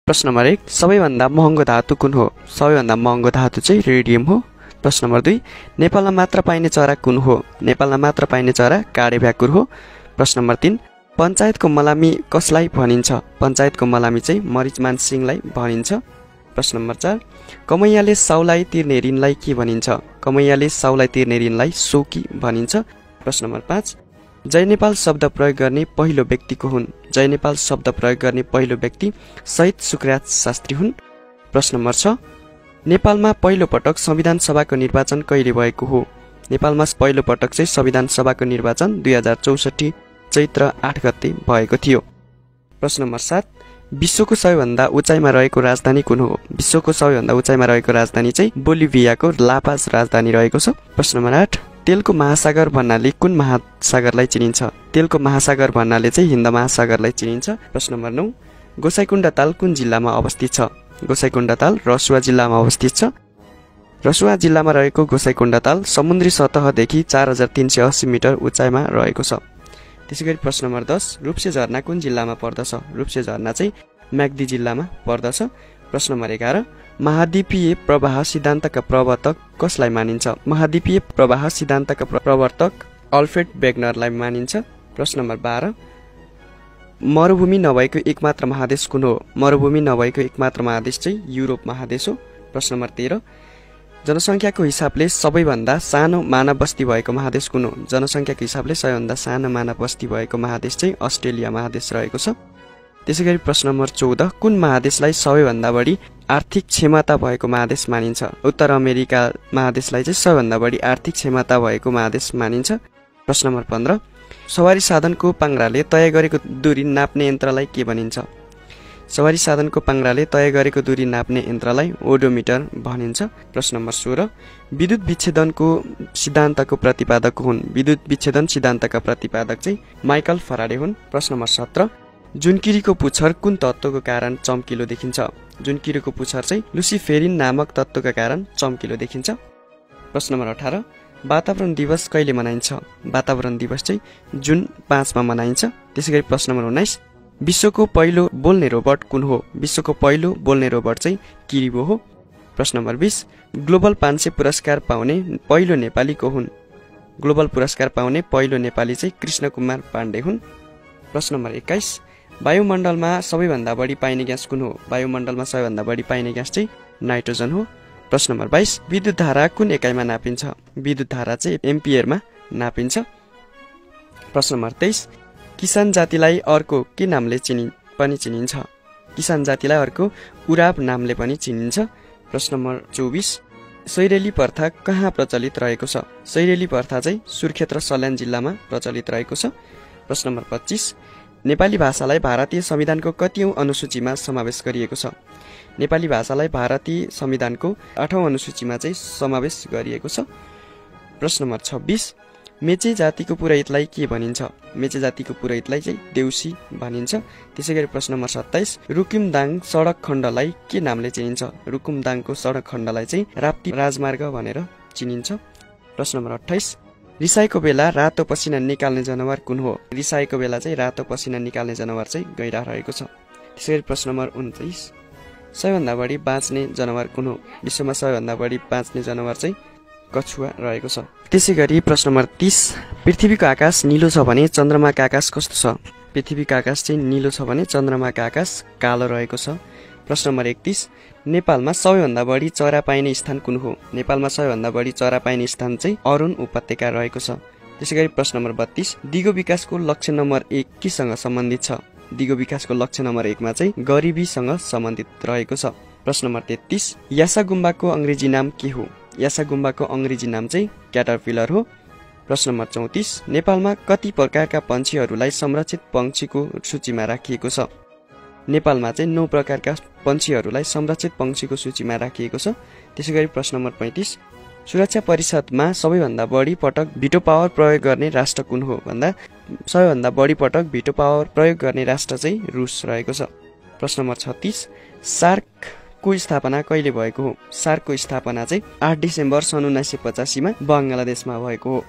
प्रश्न नम्बर 1, सबैभन्दा महँगो धातु कुन हो? सबैभन्दा महँगो धातु चाहिँ रेडियम हो। प्रश्न नम्बर 2, नेपालमा मात्र पाइने चरा कुन हो? नेपालमा मात्र पाइने चरा काडे भ्याकुर हो। प्रश्न नम्बर 3, पञ्चायतको मलामी कसलाई भनिन्छ? पञ्चायतको मलामी चाहिँ मरिचमान सिंहलाई भनिन्छ। प्रश्न नम्बर 4, कमैयाले साउलाई तिर्ने ऋणलाई के भनिन्छ? कमैयाले साउलाई तिर्ने ऋणलाई सोकी भनिन्छ। प्रश्न नम्बर 5, जय नेपाल शब्द प्रयोग गर्ने पहिलो व्यक्ति को हुन्? जय नेपाल शब्द प्रयोग गर्ने पहिलो व्यक्ति शहीद सुखराज शास्त्री हुन्। प्रश्न नम्बर 6, नेपालमा पहिलो पटक संविधान सभाको निर्वाचन कहिले भएको हो? नेपालमा पहिलो पटक चाहिँ संविधान सभाको निर्वाचन 2064 चैत्र 8 गते भएको थियो। प्रश्न नम्बर 7, विश्वको सबैभन्दा उचाइमा रहेको राजधानी कुन हो? विश्वको सबैभन्दा उचाइमा रहेको राजधानी चाहिँ बोलिभियाको लापाज राजधानी रहेको छ। प्रश्न नम्बर 8, तेलको महासागर भन्नाले कुन महासागरलाई चिनिन्छ? तेलको महासागर भन्नाले चाहिँ हिन्द महासागरलाई चिनिन्छ। प्रश्न नम्बर 9, गोसाइकुण्ड ताल कुन जिल्लामा अवस्थित छ? गोसाइकुण्ड ताल रसुवा जिल्लामा अवस्थित छ। रसुवा जिल्लामा रहेको गोसाइकुण्ड ताल समुद्री सतहदेखि 4380 मिटर उचाइमा रहेको छ। त्यसैगरी प्रश्न नम्बर 10, रूप्से झरना कुन जिल्लामा पर्दछ? रूप्से झरना चाहिँ म्याग्दी जिल्लामा पर्दछ। प्रश्न नम्बर 11, महाद्वीपीय प्रवाह सिद्धान्तका प्रवर्तक कसलाई मानिन्छ? महाद्वीपीय प्रवाह सिद्धान्तका प्रवर्तक अल्फ्रेड वेगनरलाई मानिन्छ। प्रश्न नम्बर 12, मरुभूमि नभएको एकमात्र महादेश कुन हो? मरुभूमि नभएको एकमात्र महादेश चाहिँ युरोप महादेश हो। प्रश्न नम्बर 13, जनसङ्ख्याको हिसाबले सबैभन्दा सानो मानव बस्ती भएको महादेश कुन हो? जनसङ्ख्याको हिसाबले सबैभन्दा सानो मानव बस्ती भएको महादेश चाहिँ अस्ट्रेलिया महादेश रहेको छ। त्यसैगरी प्रश्न नम्बर 14, कुन महादेशलाई सबैभन्दा बढी आर्थिक क्षमता भएको महादेश मानिन्छ? उत्तर अमेरिका महादेशलाई चाहिँ सबैभन्दा बढी आर्थिक क्षमता भएको महादेश मानिन्छ। प्रश्न नम्बर 15, सवारी साधनको पाङ्ग्राले तय गरेको दूरी नाप्ने यन्त्रलाई के भनिन्छ? सवारी साधनको पाङ्ग्राले तय गरेको दूरी नाप्ने यन्त्रलाई ओडोमिटर भनिन्छ। प्रश्न नम्बर 16, विद्युत विच्छेदनको सिद्धान्तको प्रतिपादक हुन्? विद्युत विच्छेदन सिद्धान्तका प्रतिपादक चाहिँ माइकल फराडे हुन्। प्रश्न नम्बर 17, जुनकिरीको पुच्छर कुन तत्त्वको कारण चम्किलो देखिन्छ? जुनकिरीको पुच्छर चाहिँ लुसिफेरिन नामक तत्त्वका कारण चम्किलो देखिन्छ। प्रश्न नम्बर 18, वातावरण दिवस कहिले मनाइन्छ? वातावरण दिवस चाहिँ जुन 5 मा मनाइन्छ। त्यसैगरी प्रश्न नम्बर 19, विश्वको पहिलो बोल्ने रोबोट कुन हो? विश्वको पहिलो बोल्ने रोबोट चाहिँ किरिबो हो। प्रश्न नम्बर 20, ग्लोबल 500 पुरस्कार पाउने पहिलो नेपाली को हुन्? ग्लोबल पुरस्कार पाउने पहिलो नेपाली चाहिँ कृष्ण कुमार पाण्डे हुन्। प्रश्न नम्बर 21, वायुमण्डलमा सबैभन्दा बढी पाइने ग्यास कुन हो? वायुमण्डलमा सबैभन्दा बढी पाइने ग्यास चाहिँ नाइट्रोजन हो। प्रश्न नम्बर 22, विद्युत धारा कुन एकाइमा नापिन्छ? विद्युत धारा चाहिँ एम्पियरमा नापिन्छ। प्रश्न नम्बर 23, किसान जातिलाई अर्को के नामले पनि चिनिन्छ? किसान जातिलाई अर्को उराव नामले पनि चिनिन्छ। प्रश्न नम्बर 24, सैरेली प्रथा कहाँ प्रचलित रहेको छ? सैरेली प्रथा चाहिँ सुर्खेत र सल्यान जिल्लामा प्रचलित रहेको छ। प्रश्न नम्बर 25, नेपाली भाषालाई भारतीय संविधानको कतिऔं अनुसूचीमा समावेश गरिएको छ? नेपाली भाषालाई भारतीय संविधानको 8औं अनुसूचीमा चाहिँ समावेश गरिएको छ। प्रश्न नम्बर 26, मेचे जातिको पुरोहितलाई के भनिन्छ? मेचे जातिको पुरोहितलाई चाहिँ देउसी भनिन्छ। त्यसैगरी प्रश्न नम्बर 27, रुकुमदाङ सडक खण्डलाई के नामले चिनिन्छ? रुकुमदाङको सडक खण्डलाई चाहिँ राप्ती राजमार्ग भनेर चिनिन्छ। प्रश्न नम्बर 28, रिसाएको बेला रातो पसिना निकाल्ने जनावर कुन हो? रिसाएको बेला चाहिँ रातो पसिना निकाल्ने जनावर चाहिँ गैंडा रहेको छ। त्यसैगरी प्रश्न नम्बर 29, सबैभन्दा बढी बाँच्ने जनावर कुन हो? विश्वमा सबैभन्दा बढी बाँच्ने जनावर चाहिँ कछुवा रहेको छ। त्यसैगरी प्रश्न नम्बर 30, पृथ्वीको आकाश नीलो छ भने चन्द्रमाको आकाश कस्तो छ? पृथ्वीको आकाश चाहिँ नीलो छ भने चन्द्रमाको आकाश कालो रहेको छ। प्रश्न नम्बर 31, नेपालमा सबैभन्दा बढी चरा पाइने स्थान कुन हो? नेपालमा सबैभन्दा बढी चरा पाइने स्थान चाहिँ अरुण उपत्यका रहेको छ। त्यसैगरी प्रश्न नम्बर 32, दिगो विकासको लक्ष्य नम्बर 1 केसँग सम्बन्धित छ? दिगो विकासको लक्ष्य नम्बर 1 मा चाहिँ गरिबीसँग सम्बन्धित रहेको छ। प्रश्न नम्बर 33, यासा गुम्बाको अंग्रेजी नाम के हो? यासा गुम्बाको अंग्रेजी नाम चाहिँ क्याटरपिलर हो। प्रश्न नम्बर 34, नेपालमा कति प्रकारका पन्छीहरूलाई संरक्षित पक्षीको सूचीमा राखिएको छ? नेपालमा चाहिँ 9 प्रकारका पन्छीहरूलाई संरक्षित पक्षीको सूचीमा राखिएको छ। त्यसैगरी प्रश्न नम्बर 35, सुरक्षा परिषदमा सबैभन्दा बढी पटक भिटो पावर प्रयोग गर्ने राष्ट्र कुन हो भन्दा सबैभन्दा बढी पटक भिटो पावर प्रयोग गर्ने राष्ट्र चाहिँ रुस रहेको छ। प्रश्न नम्बर 36, सार्कको स्थापना कहिले भएको हो? सार्कको स्थापना चाहिँ 8 डिसेम्बर सन् 1985 मा बङ्गलादेशमा भएको हो।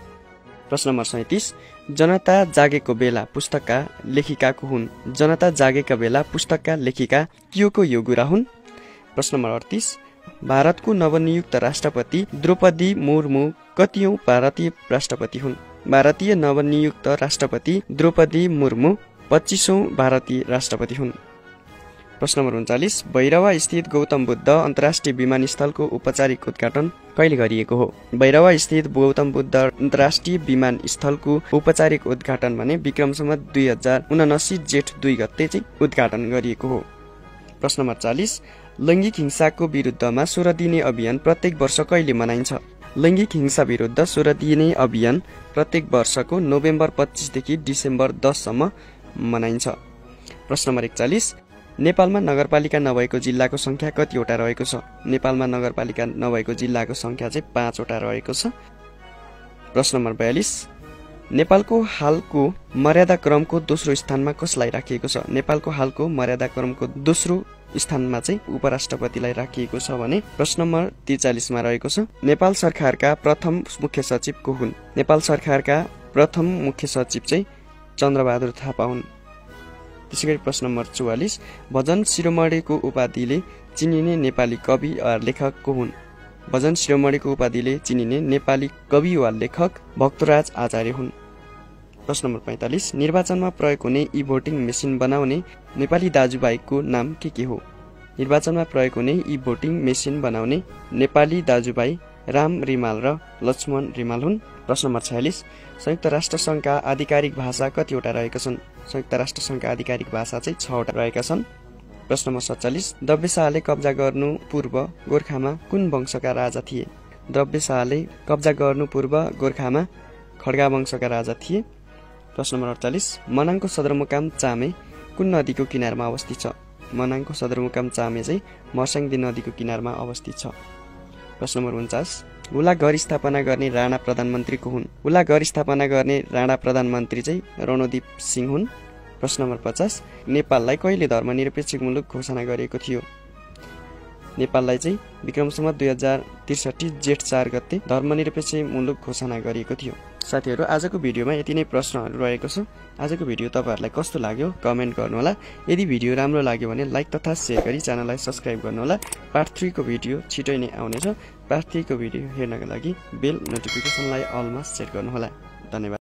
प्रश्न नम्बर 37 जनता जागेको बेला पुस्तकका लेखिकाको हुन्। जनता जागेका बेला पुस्तकका लेखिका क्योको योगुरा हुन्। प्रश्न नम्बर 38 भारतको नवनियुक्त राष्ट्रपति द्रौपदी मुर्मू कतियौं भारतीय राष्ट्रपति हुन्। भारतीय नवनियुक्त राष्ट्रपति द्रौपदी मुर्मू 25औं भारतीय राष्ट्रपति हुन्। प्रश्न नम्बर 39 भैरवा स्थित गौतम बुद्ध अन्तर्राष्ट्रिय विमानस्थलको औपचारिक उद्घाटन कहिले गरिएको हो। भैरवा स्थित गौतम बुद्ध अन्तर्राष्ट्रिय विमानस्थलको औपचारिक उद्घाटन भने विक्रम सम्वत 2079 जेठ 2 गते चाहिँ उद्घाटन गरिएको हो। प्रश्न नम्बर 40 लैङ्गिक हिंसाको विरुद्धमा 16 दिने अभियान प्रत्येक वर्ष कहिले मनाइन्छ। लैङ्गिक हिंसा विरुद्ध 16 दिने अभियान प्रत्येक वर्षको नोभेम्बर 25 देखि डिसेम्बर 10 सम्म मनाइन्छ। प्रश्न नम्बर 41 नेपालमा नगरपालिका नभएको जिल्लाको संख्या कतिवटा रहेको छ। नेपालमा नगरपालिका नभएको जिल्लाको संख्या चाहिँ 5 वटा रहेको छ। प्रश्न नम्बर 42 नेपालको हालको मर्यादा क्रमको दोस्रो स्थानमा कसलाई राखिएको छ। नेपालको हालको मर्यादा क्रमको दोस्रो स्थानमा चाहिँ उपराष्ट्रपतिलाई राखिएको छ भने प्रश्न नम्बर 43 मा रहेको छ नेपाल सरकारका प्रथम मुख्य सचिव को हुन्। नेपाल सरकारका प्रथम मुख्य सचिव चाहिँ चन्द्रबहादुर थापा हुन्। त्यसैगरी प्रश्न नम्बर 44 भजन शिरोमणिको उपाधिले चिनिने नेपाली कवि वा लेखक को हुन्। भजन शिरोमणिको उपाधिले चिनिने नेपाली कवि वा लेखक भक्तराज आचार्य हुन्। प्रश्न नम्बर 45 निर्वाचनमा प्रयोग हुने ई भोटिङ मेसिन बनाउने नेपाली दाजुभाइको नाम के हो। निर्वाचनमा प्रयोग हुने ई भोटिङ मेसिन बनाउने नेपाली दाजुभाइ राम रिमाल र लक्ष्मण रिमाल हुन्। प्रश्न नम्बर 46 संयुक्त राष्ट्र संघका आधिकारिक भाषा कतिवटा रहेका छन्। संयुक्त राष्ट्र संघका आधिकारिक भाषा चाहिँ 6 वटा रहेका छन्। प्रश्न नम्बर 47 द्रव्य शाहले कब्जा गर्नु पूर्व गोर्खामा कुन वंशका राजा थिए। द्रव्य शाहले कब्जा गर्नु पूर्व गोर्खामा खड्गा वंशका राजा थिए। प्रश्न नम्बर 48 मनाङको सदरमुकाम चामे कुन नदीको किनारमा अवस्थित छ। मनाङको सदरमुकाम चामे चाहिँ मर्स्याङ्दी नदीको किनारमा अवस्थित छ। प्रश्न नम्बर 49 हुला घर स्थापना गर्ने राणा प्रधानमन्त्री को हुन्। हुला घर स्थापना गर्ने राणा प्रधानमन्त्री चाहिँ रणदीप सिंह हुन्। प्रश्न नम्बर 50 नेपाललाई कहिले धर्मनिरपेक्ष मुलुक घोषणा गरिएको थियो। नेपाललाई चाहिँ विक्रम सम्वत 2063 जेठ 4 गते धर्मनिरपेक्ष मुलुक घोषणा गरिएको थियो। साथीहरू आजको भिडियोमा यति नै प्रश्नहरू रहेको छ। आजको भिडियो तपाईहरुलाई कस्तो लाग्यो कमेन्ट गर्नुहोला। यदि भिडियो राम्रो लाग्यो भने लाइक तथा शेयर गरी च्यानललाई सब्स्क्राइब गर्नुहोला। पार्ट 3 को भिडियो छिटै नै आउनेछ। पार्ट 3 को भिडियो हेर्नका लागि बेल नोटिफिकेसनलाई अलमा सेट गर्नुहोला। धन्यवाद।